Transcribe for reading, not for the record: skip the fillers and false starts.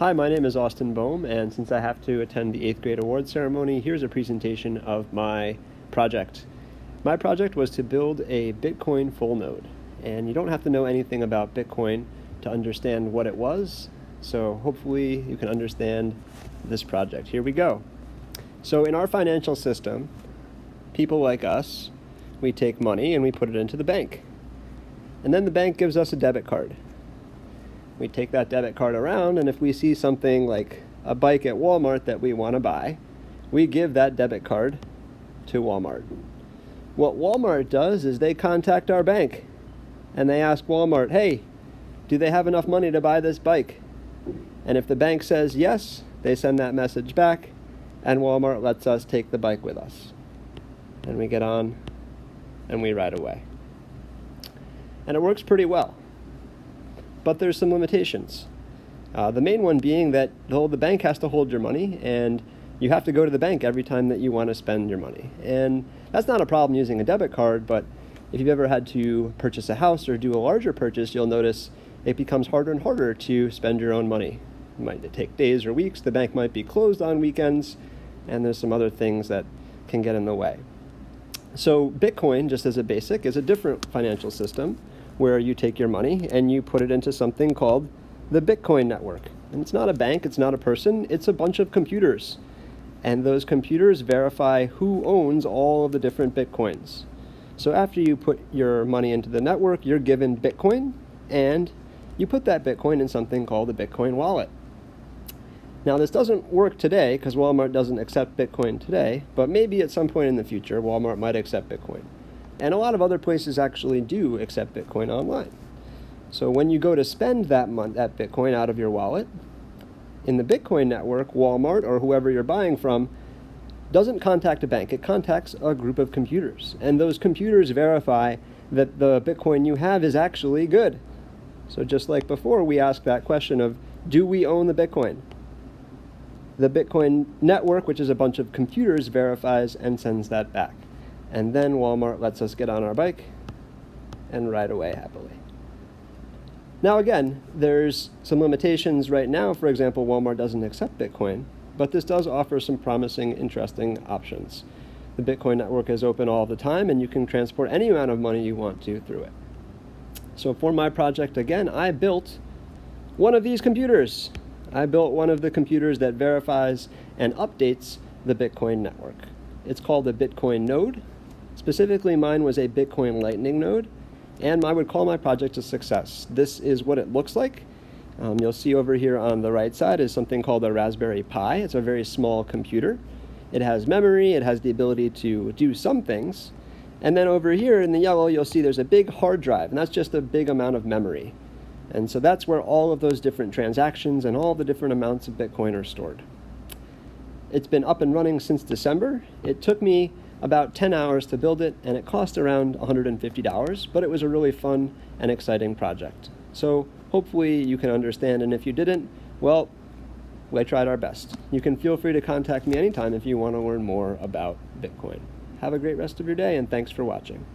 Hi, my name is Austin Bohm, and since I have to attend the 8th grade award ceremony, here's a presentation of my project. My project was to build a Bitcoin full node, and you don't have to know anything about Bitcoin to understand what it was, so hopefully you can understand this project. Here we go. So in our financial system, people like us, we take money and we put it into the bank. And then the bank gives us a debit card. We take that debit card around, and if we see something like a bike at Walmart that we want to buy, we give that debit card to Walmart. What Walmart does is they contact our bank, and they ask Walmart, hey, do they have enough money to buy this bike? And if the bank says yes, they send that message back, and Walmart lets us take the bike with us. And we get on, and we ride away. And it works pretty well. But there's some limitations. The main one being that the bank has to hold your money, and you have to go to the bank every time that you want to spend your money. And that's not a problem using a debit card, but if you've ever had to purchase a house or do a larger purchase, you'll notice it becomes harder and harder to spend your own money. It might take days or weeks, the bank might be closed on weekends, and there's some other things that can get in the way. So Bitcoin, just as a basic, is a different financial system where you take your money and you put it into something called the Bitcoin network. And it's not a bank, it's not a person, it's a bunch of computers. And those computers verify who owns all of the different Bitcoins. So after you put your money into the network, you're given Bitcoin, and you put that Bitcoin in something called the Bitcoin wallet. Now this doesn't work today because Walmart doesn't accept Bitcoin today, but maybe at some point in the future Walmart might accept Bitcoin. And a lot of other places actually do accept Bitcoin online. So when you go to spend that Bitcoin out of your wallet, in the Bitcoin network, Walmart or whoever you're buying from doesn't contact a bank. It contacts a group of computers. And those computers verify that the Bitcoin you have is actually good. So just like before, we asked that question of, do we own the Bitcoin? The Bitcoin network, which is a bunch of computers, verifies and sends that back. And then Walmart lets us get on our bike and ride away happily. Now again, there's some limitations right now. For example, Walmart doesn't accept Bitcoin, but this does offer some promising, interesting options. The Bitcoin network is open all the time, and you can transport any amount of money you want to through it. So for my project, again, I built one of these computers. I built one of the computers that verifies and updates the Bitcoin network. It's called a Bitcoin node. Specifically, mine was a Bitcoin Lightning node, and I would call my project a success. This is what it looks like. You'll see over here on the right side is something called a Raspberry Pi. It's a very small computer. It has memory, it has the ability to do some things. And then over here in the yellow, you'll see there's a big hard drive, and that's just a big amount of memory. And so that's where all of those different transactions and all the different amounts of Bitcoin are stored. It's been up and running since December. It took me about 10 hours to build it, and it cost around $150, but it was a really fun and exciting project. So hopefully you can understand, and if you didn't, well, we tried our best. You can feel free to contact me anytime if you want to learn more about Bitcoin. Have a great rest of your day, and thanks for watching.